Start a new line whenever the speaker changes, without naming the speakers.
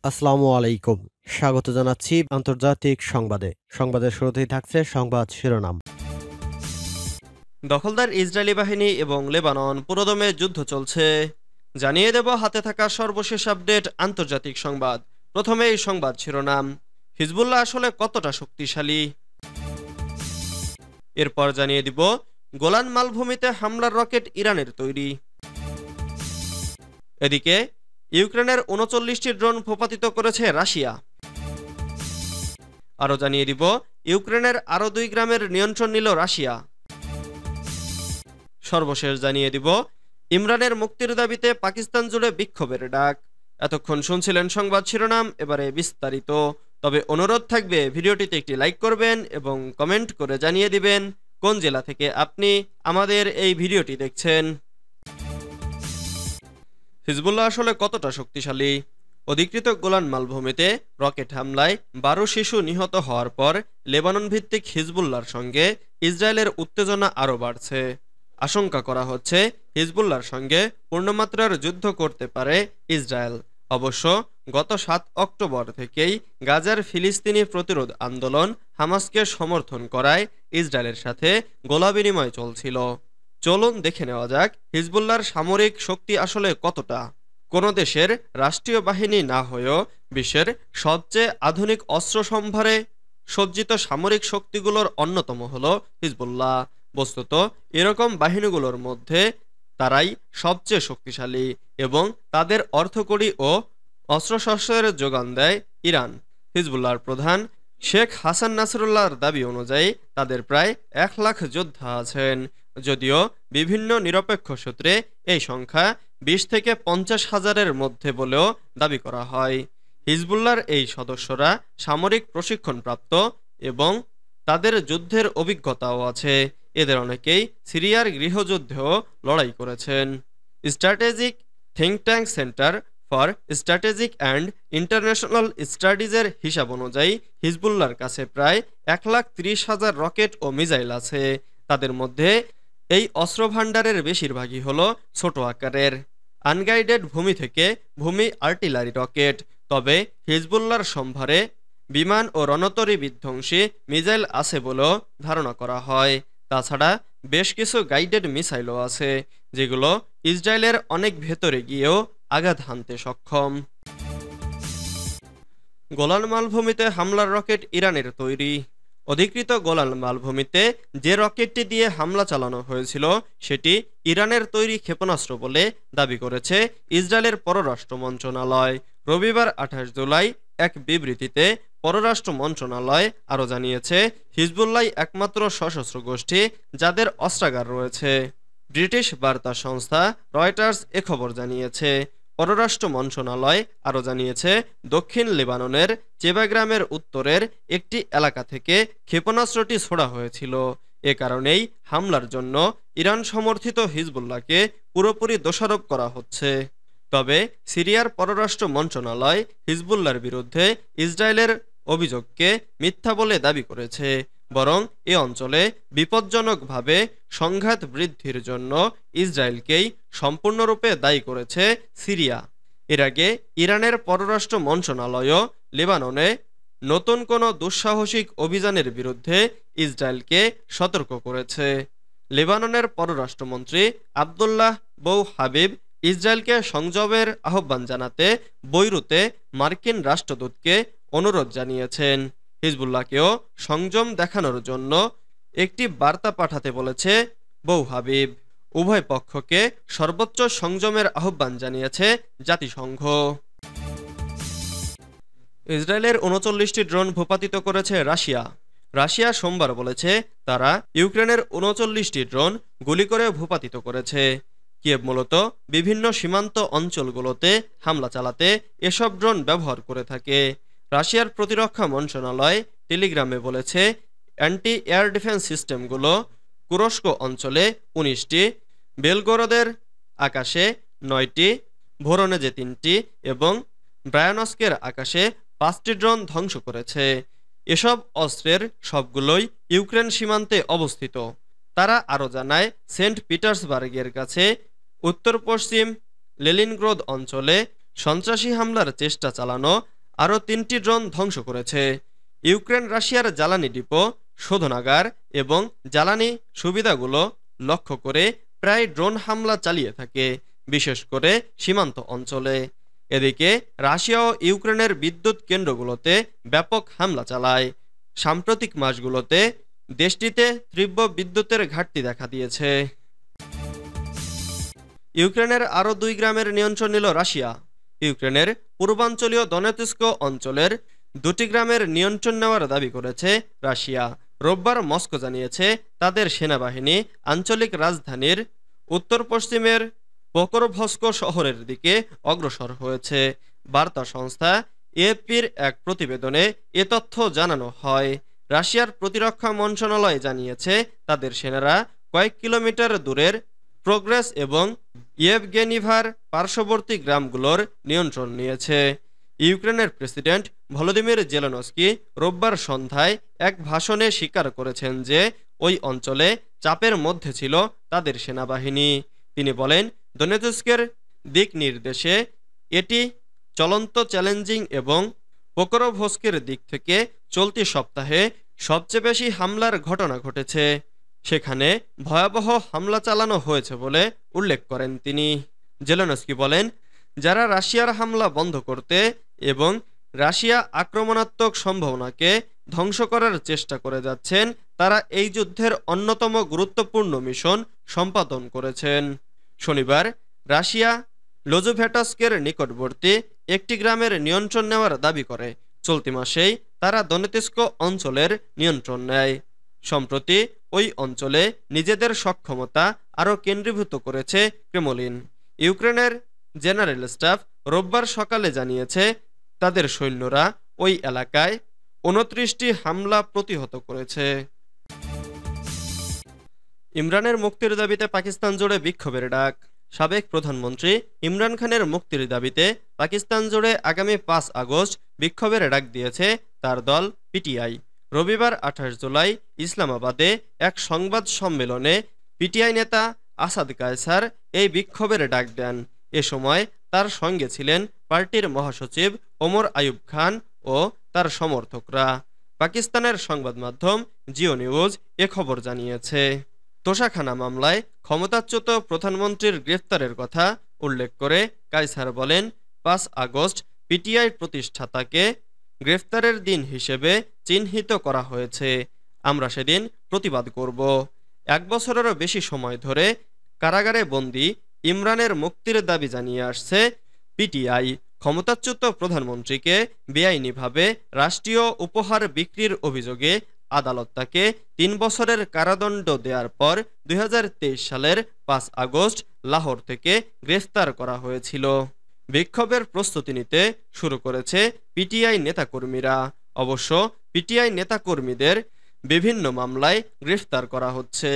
আসসালামু আলাইকুম। স্বাগত জানাচ্ছি আন্তর্জাতিক সংবাদে। সংবাদের শুরুতেই থাকছে সংবাদ শিরোনাম। দখলদার ইসরায়েলি বাহিনী এবং লেবানন পুরোদমে যুদ্ধ চলছে। জানিয়ে দেব হাতে থাকা সর্বশেষ আপডেট আন্তর্জাতিক সংবাদ। প্রথমে এই সংবাদ শিরোনাম। হিজবুল্লাহ আসলে কতটা শক্তিশালী, এরপর জানিয়ে দিব গোলান মালভূমিতে হামলার রকেট ইরানের তৈরি। এদিকে ইউক্রেনের ৩৯টি ড্রোন ভূপাতিত করেছে রাশিয়া। আরও জানিয়ে দিব ইউক্রেনের আরও ২ গ্রামের নিয়ন্ত্রণ নিল রাশিয়া। সর্বশেষ জানিয়ে দিব ইমরানের মুক্তির দাবিতে পাকিস্তান জুড়ে বিক্ষোভের ডাক। এতক্ষণ শুনছিলেন সংবাদ শিরোনাম, এবারে বিস্তারিত। তবে অনুরোধ থাকবে ভিডিওটিতে একটি লাইক করবেন এবং কমেন্ট করে জানিয়ে দিবেন কোন জেলা থেকে আপনি আমাদের এই ভিডিওটি দেখছেন। হিজবুল্লাহ আসলে কতটা শক্তিশালী? অধিকৃত গোলান মালভূমিতে রকেট হামলায় ১২ শিশু নিহত হওয়ার পর লেবানন ভিত্তিক হিজবুল্লাহর সঙ্গে ইসরায়েলের উত্তেজনা আরও বাড়ছে। আশঙ্কা করা হচ্ছে হিজবুল্লাহর সঙ্গে পূর্ণমাত্রার যুদ্ধ করতে পারে ইসরায়েল। অবশ্য গত ৭ অক্টোবর থেকেই গাজার ফিলিস্তিনি প্রতিরোধ আন্দোলন হামাসকে সমর্থন করায় ইসরায়েলের সাথে গোলাবিনিময় চলছিল। চলুন দেখে নেওয়া যাক হিজবুল্লাহর সামরিক শক্তি আসলে কতটা। কোনো দেশের রাষ্ট্রীয় বাহিনী না হয়েও বিশ্বের সবচেয়ে আধুনিক অস্ত্র সম্ভারে সজ্জিত সামরিক শক্তিগুলোর অন্যতম হল হিজবুল্লাহ। বস্তুত এরকম বাহিনীগুলোর মধ্যে তারাই সবচেয়ে শক্তিশালী এবং তাদের অর্থকড়ি ও অস্ত্রশস্ত্রের যোগান দেয় ইরান। হিজবুল্লাহর প্রধান শেখ হাসান নাসরুল্লাহর দাবি অনুযায়ী তাদের প্রায় ১ লাখ যোদ্ধা আছেন, যদিও বিভিন্ন নিরপেক্ষ সূত্রে এই সংখ্যা ২০ থেকে ৫০ হাজারের মধ্যে বলেও দাবি করা হয়। হিজবুল্লাহর এই সদস্যরা সামরিক প্রশিক্ষণপ্রাপ্ত এবং তাদের যুদ্ধের অভিজ্ঞতাও আছে। এদের অনেকেই সিরিয়ার গৃহযুদ্ধেও লড়াই করেছেন। Strategic think tank center for strategic and international স্টাডিজের হিসাব অনুযায়ী হিজবুল্লাহর কাছে প্রায় ১,৩০,০০০ রকেট ও মিসাইল আছে। তাদের মধ্যে এই অস্ত্রভাণ্ডারের বেশিরভাগই হল ছোট আকারের আনগাইডেড ভূমি থেকে ভূমি আর্টিলারি রকেট। তবে হিজবুল্লাহর সম্ভারে বিমান ও রণতরী বিধ্বংসী মিসাইল আছে বলেও ধারণা করা হয়। তাছাড়া বেশ কিছু গাইডেড মিসাইলও আছে, যেগুলো ইসরায়েলের অনেক ভেতরে গিয়েও আঘাত হানতে সক্ষম। গোলান মালভূমিতে হামলার রকেট ইরানের তৈরি। অধিকৃত গোলান মালভূমিতে যে রকেটটি দিয়ে হামলা চালানো হয়েছিল সেটি ইরানের তৈরি ক্ষেপণাস্ত্র বলে দাবি করেছে ইসরায়েলের পররাষ্ট্র মন্ত্রণালয়। রবিবার ২৮ জুলাই এক বিবৃতিতে পররাষ্ট্র মন্ত্রণালয় আরও জানিয়েছে, হিজবুল্লাহ একমাত্র সশস্ত্র গোষ্ঠী যাদের অস্ত্রাগার রয়েছে। ব্রিটিশ বার্তা সংস্থা রয়টার্স এ খবর জানিয়েছে। পররাষ্ট্র মন্ত্রণালয় আরও জানিয়েছে, দক্ষিণ লেবাননের চেবা গ্রামের উত্তরের একটি এলাকা থেকে ক্ষেপণাস্ত্রটি ছোড়া হয়েছিল। এ কারণেই হামলার জন্য ইরান সমর্থিত হিজবুল্লাহকে পুরোপুরি দোষারোপ করা হচ্ছে। তবে সিরিয়ার পররাষ্ট্র মন্ত্রণালয় হিজবুল্লাহর বিরুদ্ধে ইসরায়েলের অভিযোগকে মিথ্যা বলে দাবি করেছে, বরং এ অঞ্চলে বিপজ্জনকভাবে সংঘাত বৃদ্ধির জন্য ইসরায়েলকেই সম্পূর্ণরূপে দায়ী করেছে সিরিয়া। এর আগে ইরানের পররাষ্ট্র মন্ত্রণালয়ও লেবাননে নতুন কোনো দুঃসাহসিক অভিযানের বিরুদ্ধে ইসরায়েলকে সতর্ক করেছে। লেবাননের পররাষ্ট্রমন্ত্রী আবদুল্লাহ বৌ হাবিব ইসরায়েলকে সংযমের আহ্বান জানাতে বৈরুতে মার্কিন রাষ্ট্রদূতকে অনুরোধ জানিয়েছেন। হিজবুল্লাহকেও সংযম দেখানোর জন্য একটি বার্তা পাঠাতে বলেছে বৌ হাবিব। উভয় পক্ষকে সর্বোচ্চ সংযমের আহ্বান জানিয়েছে জাতিসংঘ। ইসরায়েলের ৩৯টি ড্রোন ভূপাতিত করেছে রাশিয়া। রাশিয়া সোমবার বলেছে তারা ইউক্রেনের ৩৯টি ড্রোন গুলি করে ভূপাতিত করেছে। কিয়েভ মূলত বিভিন্ন সীমান্ত অঞ্চলগুলোতে হামলা চালাতে এসব ড্রোন ব্যবহার করে থাকে। রাশিয়ার প্রতিরক্ষা মন্ত্রণালয় টেলিগ্রামে বলেছে, অ্যান্টি এয়ার ডিফেন্স সিস্টেমগুলো কুরস্ক অঞ্চলে ১৯টি, বেলগোরদের আকাশে ৯টি, ভোরোনেজে ৩টি এবং ব্রায়ানস্কের আকাশে ৫টি ড্রোন ধ্বংস করেছে। এসব অস্ত্রের সবগুলোই ইউক্রেন সীমান্তে অবস্থিত। তারা আরও জানায়, সেন্ট পিটার্সবার্গের কাছে উত্তর পশ্চিম লেনিনগ্রাদ অঞ্চলে সন্ত্রাসী হামলার চেষ্টা চালানো আরও 3টি ড্রোন ধ্বংস করেছে। ইউক্রেন রাশিয়ার জ্বালানি ডিপো, শোধনাগার এবং জ্বালানি সুবিধাগুলো লক্ষ্য করে প্রায় ড্রোন হামলা চালিয়ে থাকে, বিশেষ করে সীমান্ত অঞ্চলে। এদিকে রাশিয়া ও ইউক্রেনের বিদ্যুৎ কেন্দ্রগুলোতে ব্যাপক হামলা চালায়। সাম্প্রতিক মাসগুলোতে দেশটিতে তীব্র বিদ্যুতের ঘাটতি দেখা দিয়েছে। ইউক্রেনের আরও 2 গ্রামের নিয়ন্ত্রণ নিল রাশিয়া। ইউক্রেনের পূর্বাঞ্চলীয় দনেৎস্ক অঞ্চলের 2টি গ্রামের নিয়ন্ত্রণ নেওয়ার দাবি করেছে রাশিয়া। রোববার মস্কো জানিয়েছে তাদের সেনাবাহিনী আঞ্চলিক রাজধানীর উত্তর পশ্চিমের পোকরোভস্ক শহরের দিকে অগ্রসর হয়েছে। বার্তা সংস্থা এএফপির এক প্রতিবেদনে এ তথ্য জানানো হয়। রাশিয়ার প্রতিরক্ষা মন্ত্রণালয় জানিয়েছে তাদের সেনারা কয়েক কিলোমিটার দূরের প্রোগ্রেস এবং ইয়েভগেনিভার পার্শ্ববর্তী গ্রামগুলোর নিয়ন্ত্রণ নিয়েছে। ইউক্রেনের প্রেসিডেন্ট ভলোদিমির জেলেনস্কি রোববার সন্ধ্যায় এক ভাষণে স্বীকার করেছেন যে ওই অঞ্চলে চাপের মধ্যে ছিল তাদের সেনাবাহিনী। তিনি বলেন, দনেৎস্কের দিক নির্দেশে এটি চলন্ত চ্যালেঞ্জিং এবং পোকরোভস্কের দিক থেকে চলতি সপ্তাহে সবচেয়ে বেশি হামলার ঘটনা ঘটেছে। সেখানে ভয়াবহ হামলা চালানো হয়েছে বলে উল্লেখ করেন তিনি। জেলেনস্কি বলেন, যারা রাশিয়ার হামলা বন্ধ করতে এবং রাশিয়া আক্রমণাত্মক সম্ভাবনাকে ধ্বংস করার চেষ্টা করে যাচ্ছেন তারা এই যুদ্ধের অন্যতম গুরুত্বপূর্ণ মিশন সম্পাদন করেছেন। শনিবার রাশিয়া লোজোভেটস্কের নিকটবর্তী একটি গ্রামের নিয়ন্ত্রণ নেওয়ার দাবি করে। চলতি মাসেই তারা দনেৎস্ক অঞ্চলের নিয়ন্ত্রণ নেয়। সম্প্রতি ওই অঞ্চলে নিজেদের সক্ষমতা আরও কেন্দ্রীভূত করেছে ক্রেমলিন। ইউক্রেনের জেনারেল স্টাফ রোববার সকালে জানিয়েছে তাদের সৈন্যরা ওই এলাকায় 29টি হামলা প্রতিহত করেছে। ইমরানের মুক্তির দাবিতে পাকিস্তান জুড়ে বিক্ষোভের ডাক। সাবেক প্রধানমন্ত্রী ইমরান খানের মুক্তির দাবিতে পাকিস্তান জুড়ে আগামী 5 আগস্ট বিক্ষোভের ডাক দিয়েছে তার দল পিটিআই। রবিবার 28 জুলাই ইসলামাবাদে এক সংবাদ সম্মেলনে পিটিআই নেতা আসাদ কায়সার এই বিক্ষোভের ডাক দেন। এ সময় তার সঙ্গে ছিলেন পার্টির মহাসচিব ওমর আইয়ুব খান ও তার সমর্থকরা। পাকিস্তানের সংবাদ মাধ্যম জিও নিউজ এ খবর জানিয়েছে। তোষাখানা মামলায় ক্ষমতাচ্যুত প্রধানমন্ত্রীর গ্রেফতারের কথা উল্লেখ করে কায়সার বলেন, 5 আগস্ট পিটিআই প্রতিষ্ঠাতাকে গ্রেফতারের দিন হিসেবে চিহ্নিত করা হয়েছে। আমরা সেদিন প্রতিবাদ করব। 1 বছরেরও বেশি সময় ধরে কারাগারে বন্দী ইমরানের মুক্তির দাবি জানিয়ে আসছে পিটিআই। ক্ষমতাচ্যুত প্রধানমন্ত্রীকে বেআইনিভাবে রাষ্ট্রীয় উপহার বিক্রির অভিযোগে আদালত তাকে 3 বছরের কারাদণ্ড দেওয়ার পর 2023 সালের 5 আগস্ট লাহোর থেকে গ্রেফতার করা হয়েছিল। বিক্ষোভের প্রস্তুতি নিতে শুরু করেছে পিটিআই নেতাকর্মীরা। অবশ্য পিটিআই নেতাকর্মীদের বিভিন্ন মামলায় গ্রেফতার করা হচ্ছে।